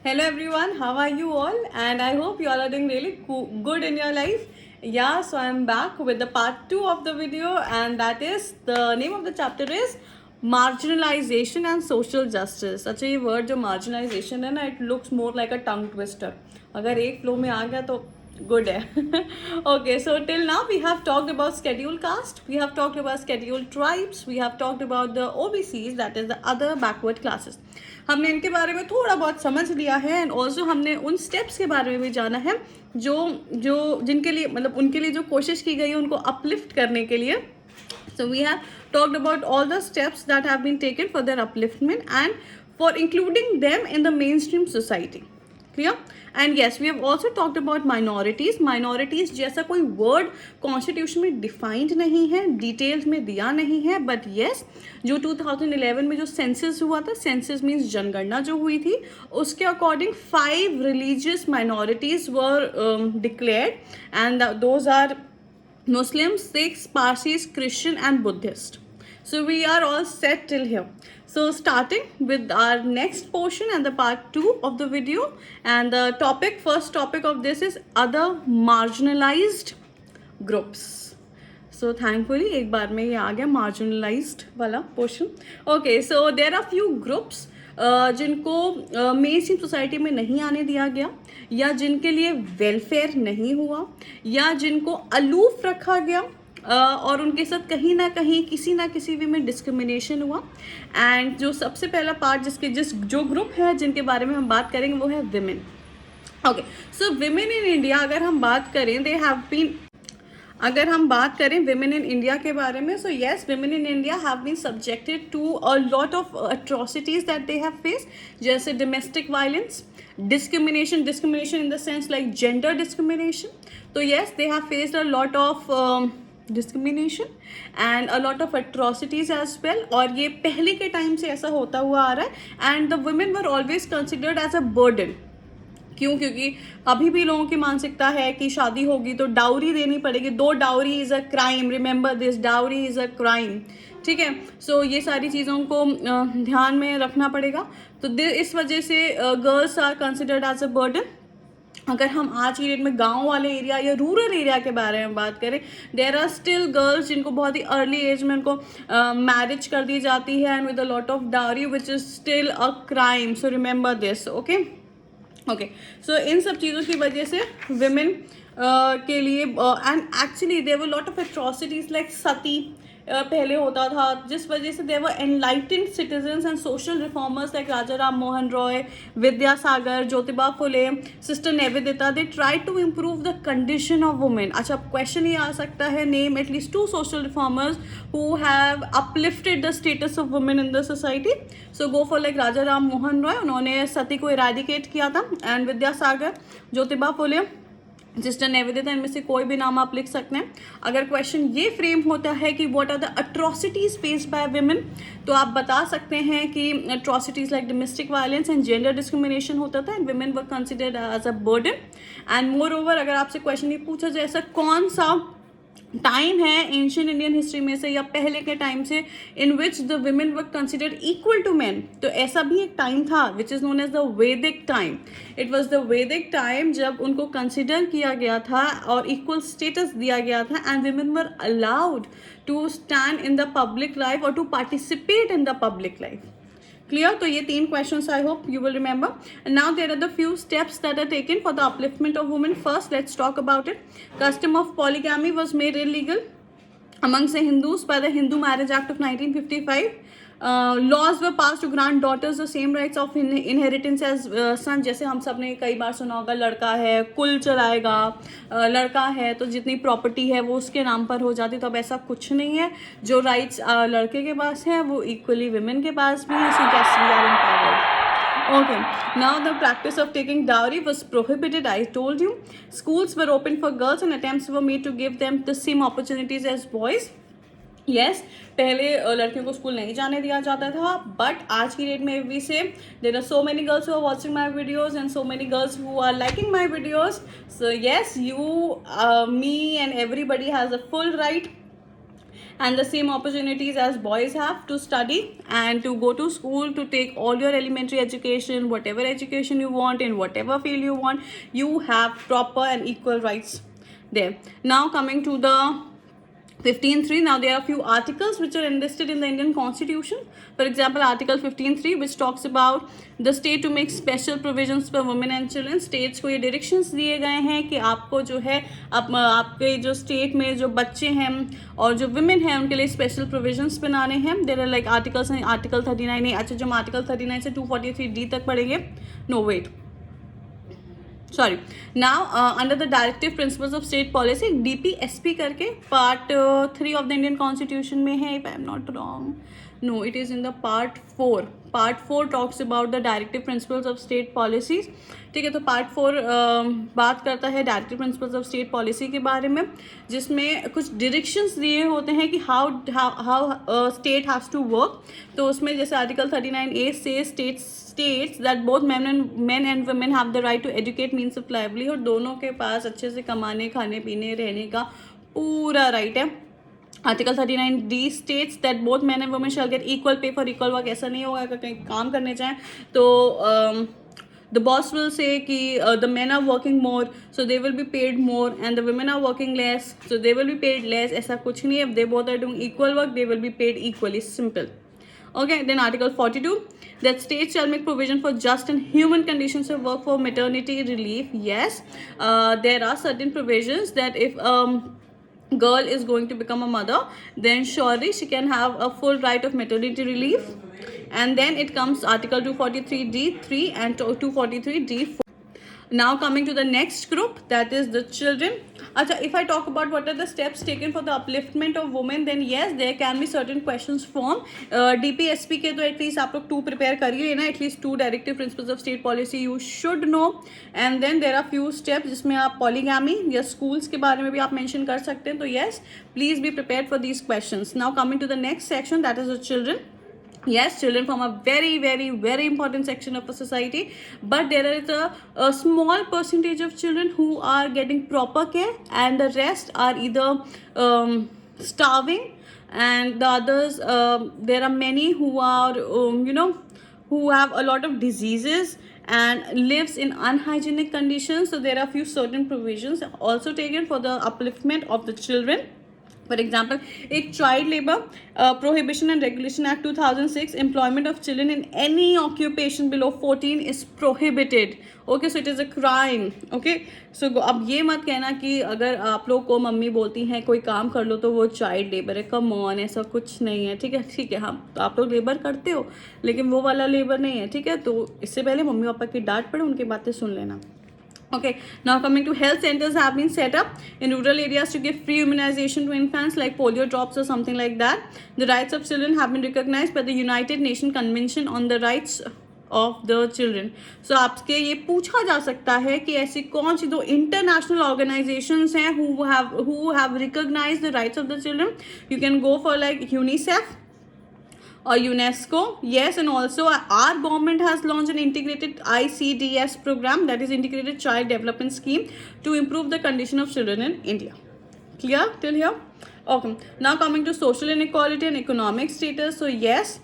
Hello everyone, how are you all? And I hope you all are doing really good in your life. Yeah, so I'm back with the part 2 of the video, and that is the name of the chapter is marginalization and social justice. अच्छा ये word जो marginalization है ना, it looks more like a tongue twister. अगर एक flow में आ गया तो good है. Okay, so till now we have talked about scheduled caste, we have talked about scheduled tribes, we have talked about the OBCs, that is the other backward classes. हमने इनके बारे में थोड़ा बहुत समझ लिया है एंड ऑल्सो हमने उन स्टेप्स के बारे में भी जाना है जो जो जिनके लिए मतलब उनके लिए जो कोशिश की गई है उनको अपलिफ्ट करने के लिए. So we have talked about all the steps that have been taken for their upliftment and for including them in the mainstream society. Clear? And yes, we have also talked about minorities. Minorities जैसा कोई word constitution में defined नहीं है, details में दिया नहीं है, but yes जो 2011 में जो सेंसस हुआ था, सेंसस मीन्स जनगणना जो हुई थी, उसके according 5 religious minorities were declared and those are Muslims, Sikhs, Parsis, Christian and Buddhist. So we are all set till here. So starting with our next portion and the part 2 of the video, and the first topic of this is other marginalized groups. So thankfully एक बार में ये आ गया marginalized वाला portion. Okay, so there are few groups जिनको mainstream society में नहीं आने दिया गया, या जिनके लिए वेलफेयर नहीं हुआ, या जिनको अलूफ रखा गया और उनके साथ कहीं ना कहीं किसी ना किसी वे में डिस्क्रिमिनेशन हुआ. एंड जो सबसे पहला पार्ट जो ग्रुप है जिनके बारे में हम बात करेंगे वो है women. Okay, so women in India अगर हम बात करें अगर हम बात करें विमेन इन इंडिया के बारे में, so yes women in India have been subjected to a lot of atrocities that they have face, जैसे domestic violence, discrimination in the sense like gender discrimination. So yes, they have faced a lot of discrimination and a lot of atrocities as well. और ये पहले के time से ऐसा होता हुआ आ रहा है. And the women were always considered as a burden. क्यों? क्योंकि अभी भी लोगों की मानसिकता है कि शादी होगी तो डाउरी देनी पड़ेगी. दो dowry is a crime, remember this, dowry is a crime. ठीक है, सो ये सारी चीज़ों को ध्यान में रखना पड़ेगा. तो इस वजह से girls are considered as a burden. अगर हम आज की डेट में गांव वाले एरिया या रूरल एरिया के बारे में बात करें, देयर आर स्टिल गर्ल्स जिनको बहुत ही अर्ली एज में उनको मैरिज कर दी जाती है and with a lot of dowry which is still a crime. So remember this. Okay, so इन सब चीज़ों की वजह से विमेन के लिए and actually there were lot of atrocities like sati पहले होता था, जिस वजह से there were enlightened citizens and social reformers like Raja Ram Mohan Roy, Vidyasagar, Jyotiba Phule, sister Nivedita, they try to improve the condition of women. अच्छा, क्वेश्चन ये आ सकता है, name at least 2 social reformers who have uplifted the status of women in the society. So go for like Raja Ram Mohan Roy, उन्होंने सती को eradicate किया था, and Vidyasagar, Jyotiba Phule, sister Nivedita, इनमें से कोई भी नाम आप लिख सकते हैं. अगर क्वेश्चन ये फ्रेम होता है कि what are the atrocities faced by women, तो आप बता सकते हैं कि atrocities like domestic violence and gender discrimination होता था and women were considered as a burden. And moreover अगर आपसे क्वेश्चन ये पूछा जाए ऐसा कौन सा टाइम है एंशियंट इंडियन हिस्ट्री में से या पहले के टाइम से in which the women were considered equal to man, तो ऐसा भी एक टाइम था which is known as the Vedic time. It was the Vedic time जब उनको कंसिडर किया गया था और इक्वल स्टेटस दिया गया था and women were allowed to stand in the public life और to participate in the public life. Clear? तो ये 3 questions I hope you will remember. And now there are the few steps that are taken for the upliftment of women. First, let's talk about it. Custom of polygamy was made illegal amongst the Hindus by the Hindu Marriage Act of 1955. Laws were passed to grant daughters the same rights of inheritance as son. जैसे हम सब ने कई बार सुना होगा, लड़का है कुल चलाएगा, लड़का है तो जितनी प्रॉपर्टी है वो उसके नाम पर हो जाती. तो अब ऐसा कुछ नहीं है. जो राइट्स लड़के के पास है वो इक्वली विमेन के पास भी है. So yes, we are empowered. Okay, now the practice of taking dowry was prohibited, I told you. Schools were open for girls and attempts were made to give them the same opportunities as boys. Yes, पहले लड़कियों को school नहीं जाने दिया जाता था, but आज की डेट में भी से there are so many girls who are watching my videos and so many girls who are liking my videos. So yes, you, me and everybody has a full right and the same opportunities as boys have to study and to go to school, to take all your elementary education, whatever education you want, in whatever field you want. You have proper and equal rights there. Now coming to the 15.3. Now there are a few articles which are enlisted in the Indian Constitution. For example, Article 15.3, which talks about the state to make special provisions for women and children. States को ये directions दिए गए हैं कि आपको जो है आपके जो state में जो बच्चे हैं और जो women हैं उनके लिए special provisions बनाने हैं. There are like articles हैं, Article 39 है. अच्छा, जो हम Article 39 से 243D तक पढ़ेंगे. No, wait. Sorry. Now under the directive principles of state policy, DPSP करके part 3 of the Indian Constitution में है, if I am not wrong. No, it is in the part 4. Part 4 talks about the directive principles of state policies. ठीक है, तो part 4 बात करता है directive principles of state policy के बारे में, जिसमें कुछ directions दिए होते हैं कि how state has to work. तो उसमें जैसे Article 39A says states that both men and women have the right to educate means of livelihood. दोनों के पास अच्छे से कमाने, खाने पीने, रहने का पूरा राइट है. Article 39D states that both men and women shall get equal pay for equal work. ऐसा नहीं होगा अगर कहीं काम करने जाएं तो the boss will say कि the men are working more, so they will be paid more, and the women are working less, so they will be paid less. ऐसा कुछ नहीं है. If they both are doing equal work, they will be paid equally. Simple. Okay, then Article 42, that states shall make provision for just and human conditions of work for maternity relief. Yes, there are certain provisions that if girl is going to become a mother, then surely she can have a full right of maternity relief. And then it comes Article 243D3 and 243D4. Now coming to the next group, that is the children. Acha, if I talk about what are the steps taken for the upliftment of women, then yes, there can be certain questions from DPSP के तो at least आप लोग 2 prepare करिए ना, at least 2 directive principles of state policy you should know. And then there are few steps जिसमें आप polygamy या schools के बारे में भी आप mention कर सकते हैं. तो yes, please be prepared for these questions. Now coming to the next section, that is the children. Yes, children form a very, very, very important section of a society, but there is a small percentage of children who are getting proper care, and the rest are either starving, and the others, there are many who are, who have a lot of diseases and lives in unhygienic conditions. So there are few certain provisions also taken for the upliftment of the children. For example, एक child labor prohibition and regulation act 2006, employment of children in any occupation below 14 is prohibited. Okay, so it is a crime. Okay, so अब ये मत कहना कि अगर आप लोग को मम्मी बोलती हैं कोई काम कर लो तो वो child labor है. Come on, ऐसा कुछ नहीं है. ठीक है, हम तो आप लोग लेबर करते हो, लेकिन वो वाला लेबर नहीं है. ठीक है, तो इससे पहले मम्मी पापा की डांट पड़े, उनकी बातें सुन लेना. Okay, now coming to health centers have been set up in rural areas to give free immunization to infants like polio drops or something like that. The rights of children have been recognized by the United Nations Convention on the Rights of the Children. So आपके ये पूछा जा सकता है कि ऐसी कौन सी दो international organizations हैं who have recognized the rights of the children. You can go for like UNICEF or UNESCO. Yes, and also our government has launched an integrated ICDS program, that is Integrated Child Development Scheme, to improve the condition of children in India. Clear till here? Okay, now coming to social inequality and economic status. So yes,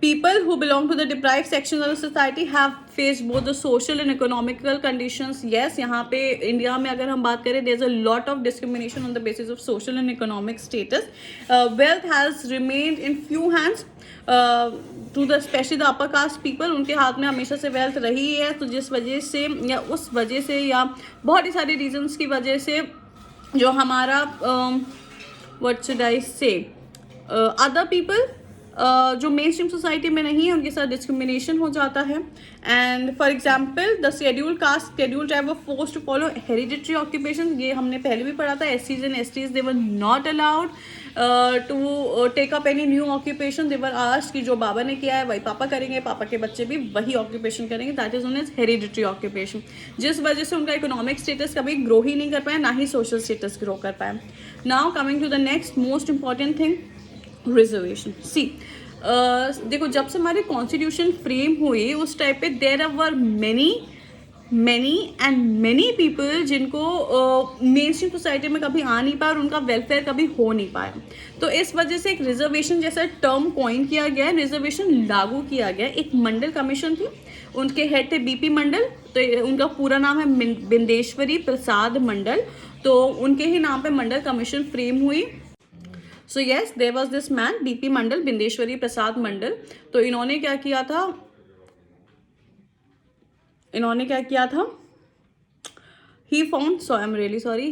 people who belong to the deprived sections of the society have faced both the social and economical conditions. Yes, यहाँ पे India में अगर हम बात करें, there's a lot of discrimination on the basis of social and economic status. Wealth has remained in few hands to the especially the upper caste people. उनके हाथ में हमेशा से wealth रही है, तो जिस वजह से या उस वजह से या बहुत ही सारे reasons की वजह से जो हमारा what should I say other people जो मेन स्ट्रीम सोसाइटी में नहीं है उनके साथ डिस्क्रिमिनेशन हो जाता है. And for example the schedule caste schedule tribe were forced to follow hereditary occupation. ये हमने पहले भी पढ़ा था. एससीज and STs they were not allowed to take up any new occupation. They were asked कि जो बाबा ने किया है वही पापा करेंगे, पापा के बच्चे भी वही ऑक्यूपेशन करेंगे. That is known as hereditary occupation, जिस वजह से उनका इकोनॉमिक स्टेटस कभी ग्रो ही नहीं कर पाया, ना ही सोशल स्टेटस ग्रो कर पाया. Now coming to the next most important thing, reservation. See देखो, जब से हमारी कॉन्स्टिट्यूशन फ्रेम हुई उस टाइप पे there were many many and many people जिनको मेन स्ट्रीम सोसाइटी में कभी आ नहीं पाया और उनका वेलफेयर कभी हो नहीं पाया। तो इस वजह से एक रिजर्वेशन जैसा टर्म कॉइन किया गया है, रिजर्वेशन लागू किया गया। एक मंडल कमीशन थी, उनके हेड थे बीपी मंडल, तो उनका पूरा नाम है बिंदेश्वरी प्रसाद मंडल, तो उनके ही नाम पे मंडल कमीशन फ्रेम हुई। So yes, there was this man BP Mandal, Bindeshwari Prasad Mandal. तो इन्होंने क्या किया था, he found, so I'm really sorry,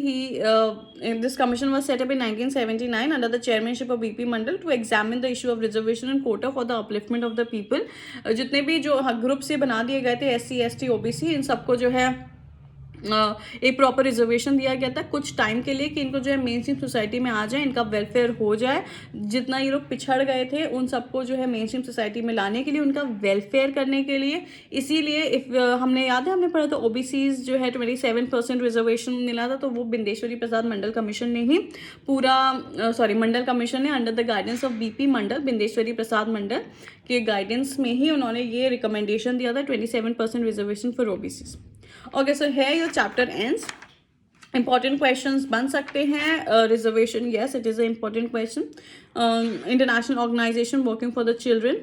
this commission was set up in 1979 under the chairmanship of BP Mandal to examine the issue of reservation and quota for the upliftment of the people। जितने भी जो group से बना दिए गए थे SC ST OBC, इन सबको जो है एक प्रॉपर रिजर्वेशन दिया गया था कुछ टाइम के लिए कि इनको जो है मेन स्ट्रीम सोसाइटी में आ जाए, इनका वेलफेयर हो जाए। जितना ये लोग पिछड़ गए थे उन सबको जो है मेन स्ट्रीम सोसाइटी में लाने के लिए, उनका वेलफेयर करने के लिए। इसीलिए हमने याद है, हमने पढ़ा था ओबीसीज जो है 27% रिजर्वेशन मिला था, तो वो बिंदेश्वरी प्रसाद मंडल कमीशन ने ही मंडल कमीशन ने under the guidance of BP Mandal, Bindeshwari Prasad Mandal के गाइडेंस में ही उन्होंने ये रिकमेंडेशन दिया था 27% reservation for OBCs. Okay, so here your chapter ends। important questions बन सकते हैं। Reservation, yes, it is an important question। international organization working for the children।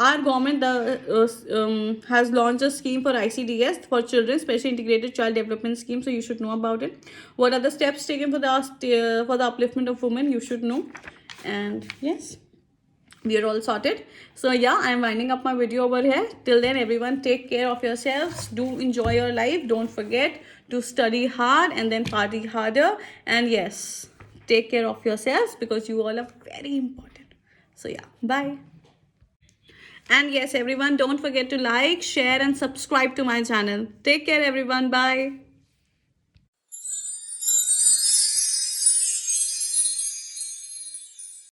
our government has launched a scheme for ICDS for children, special integrated child development scheme, so you should know about it। what are the steps taken for the upliftment of women, you should know। and yes, we are all sorted। So yeah, I am winding up my video over here। till then, everyone, take care of yourselves, do enjoy your life, don't forget to study hard and then party harder, and yes, take care of yourselves because you all are very important। so yeah, bye। and yes, everyone, don't forget to like, share and subscribe to my channel। take care everyone, bye।